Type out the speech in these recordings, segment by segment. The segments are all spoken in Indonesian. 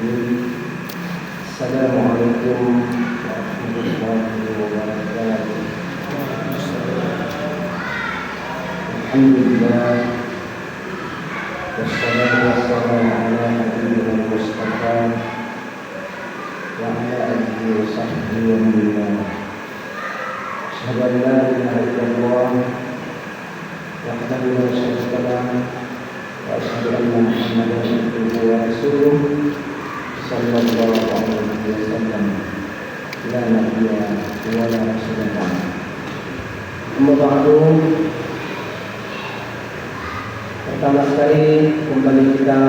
الرجيم. السلام عليكم ورحمة الله وبركاته. الحمد لله والصلاة والسلام على حبيبنا المصطفى وعلى آله وصحبه ومن والاه. أشهد أن لا إله إلا الله وحده لا شريك له وأشهد أن محمدا عبده ورسوله صلى الله عليه وسلم لا نبي ولا رسول بعده. أما بعد, pertama sekali kembali kita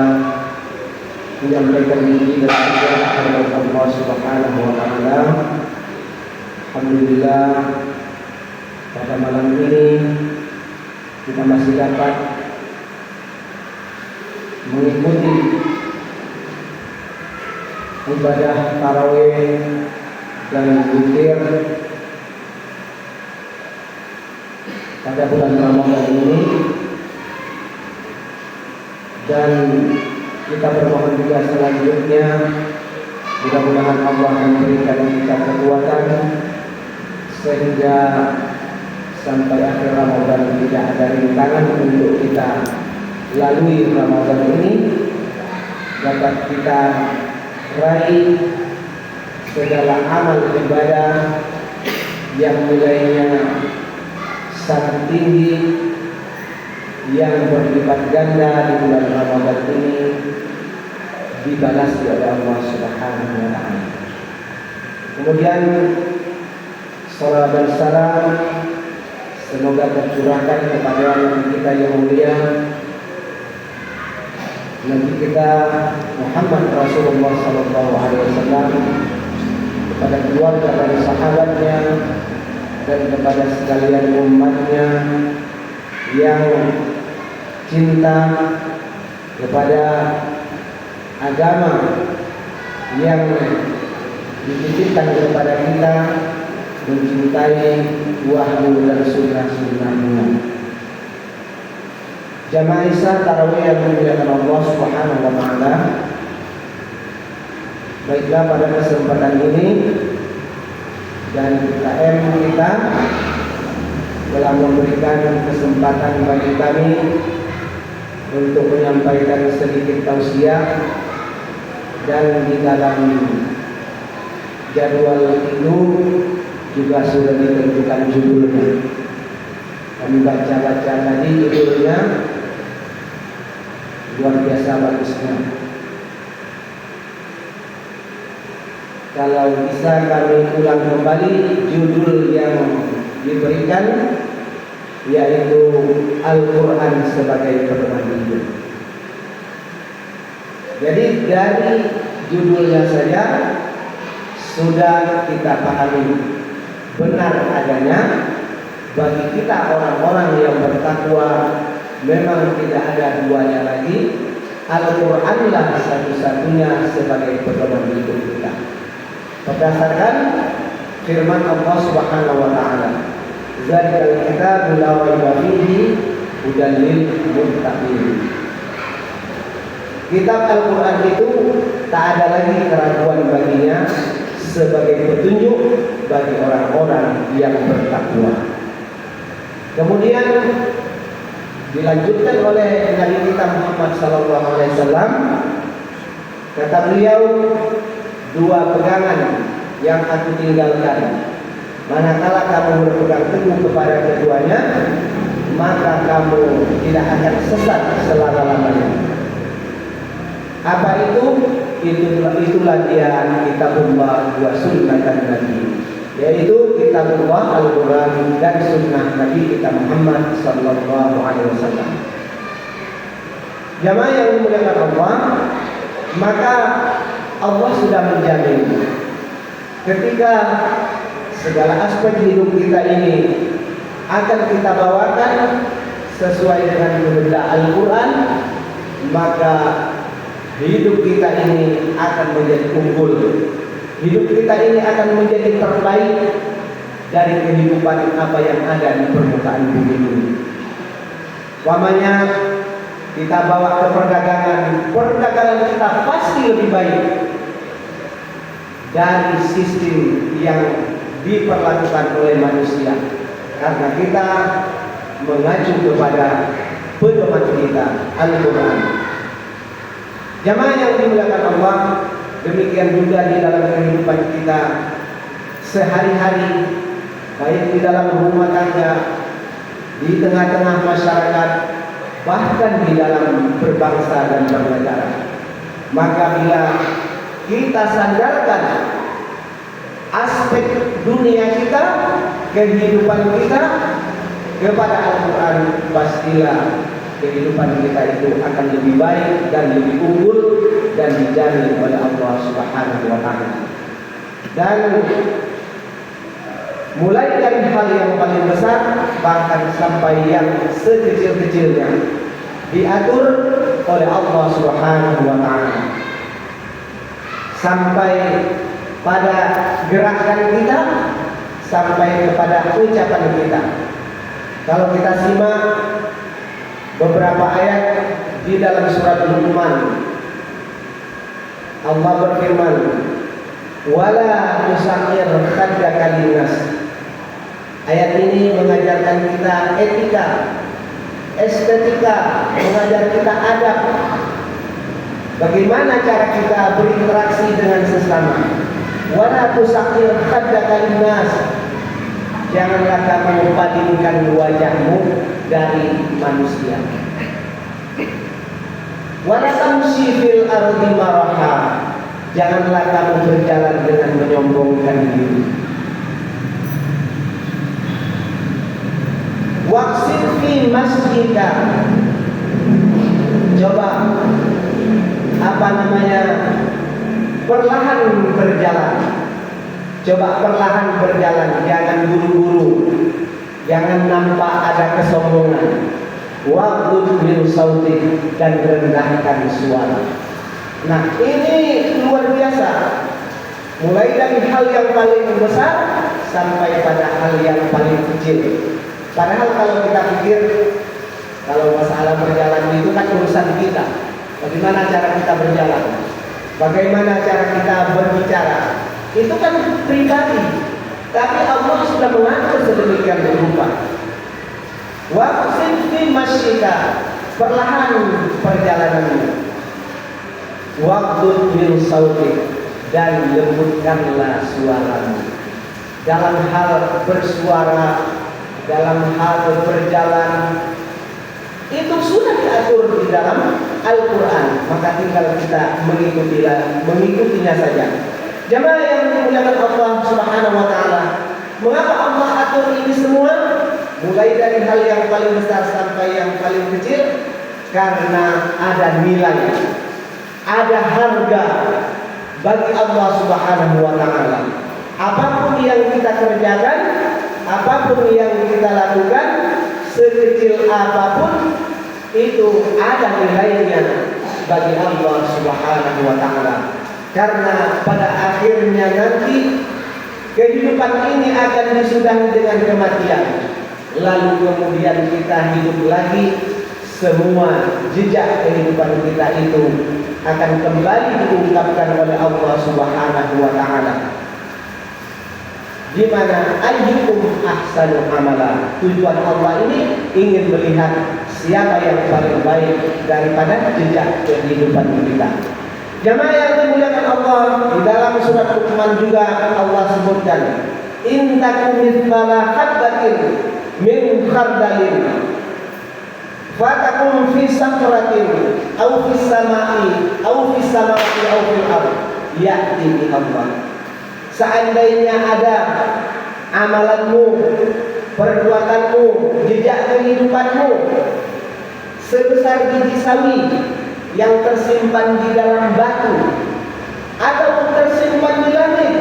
menyampaikan puji dan syukur kepada Allah Subhanahu wa taala. Alhamdulillah, pada malam ini kita masih dapat mengikuti ibadah tarawih dan zikir pada bulan Ramadan ini, dan kita bermohon juga selanjutnya mudah-mudahan Allah memberikan kita kekuatan sehingga sampai akhir Ramadan tidak ada rintangan untuk kita lalui Ramadan ini, dapat kita raih segala amal ibadah yang nilainya sangat tinggi, yang berlipat ganda di bulan Ramadan ini dibalas oleh Allah Subhanahu wa taala. Kemudian salawat dan salam semoga tercurahkan kepada Nabi kita yang mulia, Nabi kita Muhammad Rasulullah sallallahu alaihi wasallam, kepada keluarga dan sahabatnya dan kepada sekalian umatnya yang cinta kepada agama yang dititipkan kepada kita, mencintai wahyu dan sunnah-sunnahnya. Jamaah Isya tarawih yang dimuliakan Allah Subhanahu wa taala, baiklah pada kesempatan ini dan KM kita telah memberikan kesempatan bagi kami untuk menyampaikan sedikit tausiah, dan di dalam jadwal itu juga sudah ditentukan judulnya. Kami baca-baca tadi judulnya luar biasa bagusnya. Kalau bisa kami ulang kembali judul yang diberikan, yaitu Al-Quran sebagai pedoman hidup. Jadi dari judulnya saja sudah kita pahami benar adanya bagi kita orang-orang yang bertakwa memang tidak ada duanya lagi. Al-Quranlah satu-satunya sebagai pedoman hidup kita, berdasarkan firman Allah Subhanahu wa taala, "Zalikal kitabu la raiba fihi hudan lil muttaqin." Kitab Al-Quran itu tak ada lagi keraguan baginya sebagai petunjuk bagi orang-orang yang bertakwa. Kemudian dilanjutkan oleh Nabi kita Muhammad SAW, kata beliau, dua pegangan yang aku tinggalkan, manakala kamu berpegang teguh kepada keduanya, maka kamu tidak akan sesat selama-lamanya. Apa itu? Itulah dia kitabullah wa sunnatan Nabi, yaitu kitabullah Al-Quran dan sunnah Nabi kita Muhammad sallallahu alaihi wasallam. Jamaah yang dimuliakan Allah, maka Allah sudah menjamin ketika segala aspek hidup kita ini akan kita bawakan sesuai dengan kehendak Al-Quran, maka hidup kita ini akan menjadi unggul. Hidup kita ini akan menjadi terbaik dari kehidupan apa yang ada di permukaan bumi ini. Umpamanya kita bawa ke perdagangan kita pasti lebih baik dari sistem yang diperlakukan oleh manusia, karena kita mengacu kepada pedoman kita, Al-Quran. Jamaah yang dimuliakan Allah, demikian juga di dalam kehidupan kita sehari-hari, baik di dalam rumah tangga, di tengah-tengah masyarakat, bahkan di dalam berbangsa dan bernegara. Maka bila kita sandarkan aspek dunia kita, kehidupan kita kepada Al-Quran, pastilah kehidupan kita itu akan lebih baik dan lebih unggul dan dijamin oleh Allah Subhanahu wa Ta'ala. Dan mulai dari hal yang paling besar bahkan sampai yang sekecil-kecilnya diatur oleh Allah Subhanahu wa Ta'ala, sampai pada gerakan kita, sampai kepada ucapan kita. Kalau kita simak beberapa ayat di dalam surat Luqman, Allah berfirman, "Wala tusakhir khaddaka linnas." Ayat ini mengajarkan kita etika, estetika, mengajar kita adab. Bagaimana cara kita berinteraksi dengan sesama. Wala tusakhir khaddaka linnas. Janganlah kamu palingkan wajahmu dari manusia. Wala tamshi fil ardi maraha. Janganlah kamu berjalan dengan menyombongkan diri. Waqsid fi masjidika. Coba perlahan berjalan. Coba perlahan berjalan, jangan buru-buru, jangan nampak ada kesombongan. Waghdud min sautik, dan rendahkan suara. Nah, ini luar biasa. Mulai dari hal yang paling besar sampai pada hal yang paling kecil. Padahal kalau kita pikir, kalau masalah berjalan itu kan urusan kita. Bagaimana cara kita berjalan? Bagaimana cara kita berbicara? Itu kan pribadi. Tapi Allah sudah mengatur sedemikian rupa. Waqsid fi masjidika, perlahan perjalananmu. Waghdud min sautik, dan lembutkanlah suaramu. Dalam hal bersuara, dalam hal berjalan, itu sudah diatur di dalam Al-Quran. Maka tinggal kita mengikutinya saja. Jamaah yang dimuliakan Allah Subhanahu wa Ta'ala, mengapa Allah atur ini semua? Mulai dari hal yang paling besar sampai yang paling kecil, karena ada nilai, ada harga bagi Allah Subhanahu wa Ta'ala. Apapun yang kita kerjakan, apapun yang kita lakukan, sekecil apapun, itu ada nilainya bagi Allah Subhanahu wa Ta'ala. Karena pada akhirnya nanti kehidupan ini akan disudahi dengan kematian. Lalu kemudian kita hidup lagi, semua jejak kehidupan kita itu akan kembali diungkapkan oleh Allah Subhanahu wa Ta'ala. Di mana ayyukum ahsanu amala. Tujuan Allah ini ingin melihat siapa yang paling baik daripada jejak kehidupan kita. Jamaah yang dimuliakan Allah, di dalam surat Luqman juga Allah sebutkan, in takum mithqala habatin min khardalin fatakum fi sakratin aw fis samai aw fis samawati aw fil ardh ya'ti bi Allah. Seandainya ada amalanmu, perbuatanmu, jejak kehidupanmu sebesar biji sawi yang tersimpan di dalam batu, atau tersimpan di langit,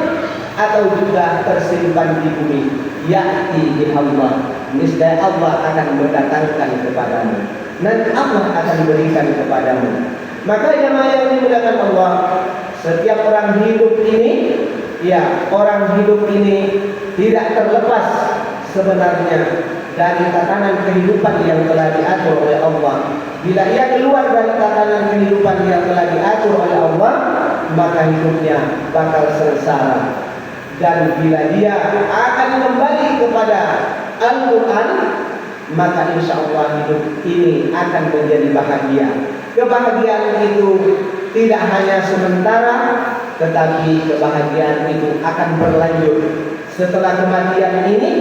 atau juga tersimpan di bumi, ya'ti bi Allah, niscaya Allah akan mendatangkan kepadamu, nanti Allah akan berikan kepadamu. Maka jemaah yang dimuliakan Allah, setiap orang hidup ini, ya, orang hidup ini tidak terlepas sebenarnya dari tatanan kehidupan yang telah diatur oleh Allah. Bila ia keluar dari tatanan kehidupan yang telah diatur oleh Allah, maka hidupnya bakal sengsara. Dan bila dia akan kembali kepada Al-Quran, maka insya Allah hidup ini akan menjadi bahagia. Kebahagiaan itu tidak hanya sementara, tetapi kebahagiaan itu akan berlanjut. Setelah kematian ini,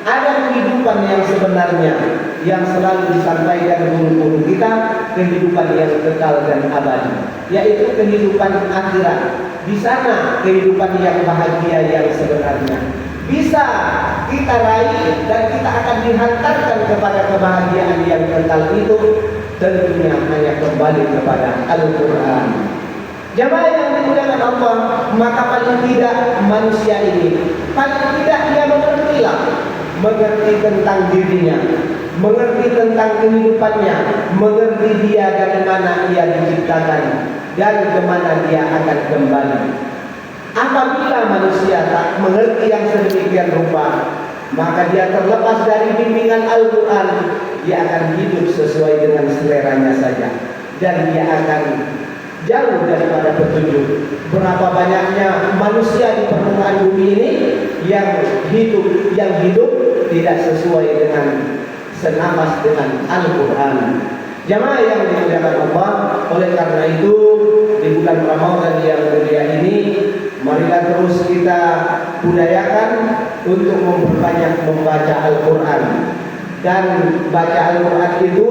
ada kehidupan yang sebenarnya yang selalu disampaikan guru-guru kita, kehidupan yang kekal dan abadi, yaitu kehidupan akhirat. Di sana kehidupan yang bahagia yang sebenarnya bisa kita raih, dan kita akan dihantarkan kepada kebahagiaan yang kekal itu, tentunya hanya kembali kepada Al-Quran. Jamaah yang dimuliakan Allah, maka paling tidak manusia ini, paling tidak dia mengerti tentang dirinya, mengerti tentang kehidupannya, mengerti dia dari mana ia diciptakan dan kemana dia akan kembali. Apabila manusia tak mengerti yang sedemikian rupa, maka dia terlepas dari bimbingan Al-Quran. Dia akan hidup sesuai dengan seleranya saja, dan dia akan jauh daripada petunjuk. Berapa banyaknya manusia di permukaan bumi ini yang hidup tidak sesuai dengan senafas dengan Al-Quran. Jamaah yang dimuliakan Allah, oleh karena itu di bulan Ramadan yang mulia ini, marilah terus kita budayakan untuk memperbanyak membaca Al-Quran. Dan baca Al-Quran itu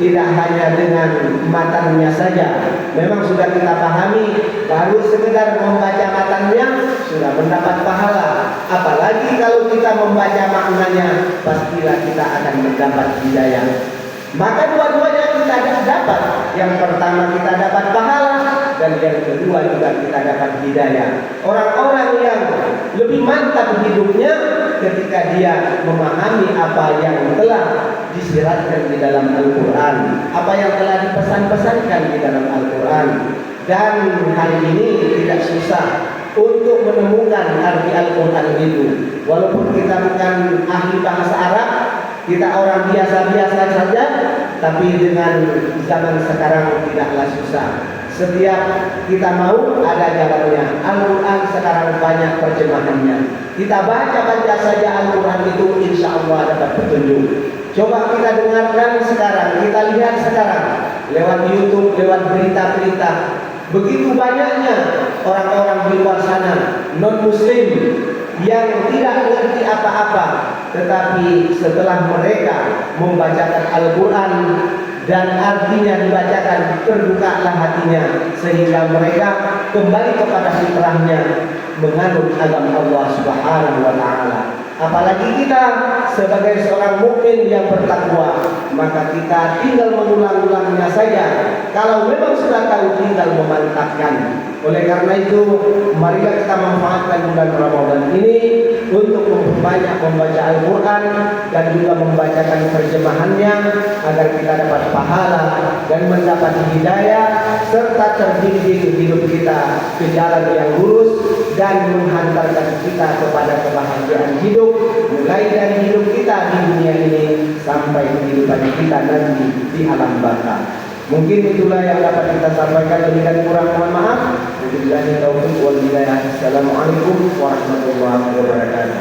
tidak hanya dengan matanya saja. Memang sudah kita pahami, baru sekedar membaca matanya sudah mendapat pahala. Apalagi kalau kita membaca maknanya, pastilah kita akan mendapat hidayah. Maka dua-duanya kita dapat. Yang pertama kita dapat pahala, dan yang kedua juga kita dapat hidayah. Orang-orang yang lebih mantap hidupnya ketika dia memahami apa yang telah disiratkan di dalam Al-Quran, apa yang telah dipesan-pesankan di dalam Al-Quran. Dan hari ini tidak susah untuk menemukan arti Al-Quran itu. Walaupun kita bukan ahli bahasa Arab, kita orang biasa-biasa saja, tapi dengan zaman sekarang tidaklah susah. Setiap kita mau, ada jalannya. Al-Quran sekarang banyak terjemahannya. Kita baca saja Al-Quran itu, insya Allah dapat petunjuk. Coba kita dengarkan sekarang, kita lihat sekarang lewat YouTube, lewat berita-berita. Begitu banyaknya orang-orang di luar sana, non-muslim, yang tidak mengerti apa-apa, tetapi setelah mereka membacakan Al-Quran dan artinya dibacakan, terbukalah hatinya sehingga mereka kembali kepada fitrahnya, menganut agama Allah Subhanahu wa taala. Apalagi kita sebagai seorang mukmin yang bertakwa, maka kita tinggal mengulang-ulangnya saja. Kalau memang sudah tahu, tinggal memantapkan. Oleh karena itu, marilah kita manfaatkan bulan Ramadan ini untuk memperbanyak membaca Al-Quran dan juga membacakan terjemahannya, agar kita dapat pahala dan mendapat hidayah, serta terbimbing hidup kita ke jalan yang lurus dan menghantarkan kita kepada kebahagiaan hidup, mulai dari hidup kita di dunia ini sampai kehidupan kita nanti di alam baka. Mungkin itulah yang dapat kita sampaikan, lebih dan kurang mohon maaf. Wabillahi taufiq wal hidayah. Assalamualaikum warahmatullahi wabarakatuh.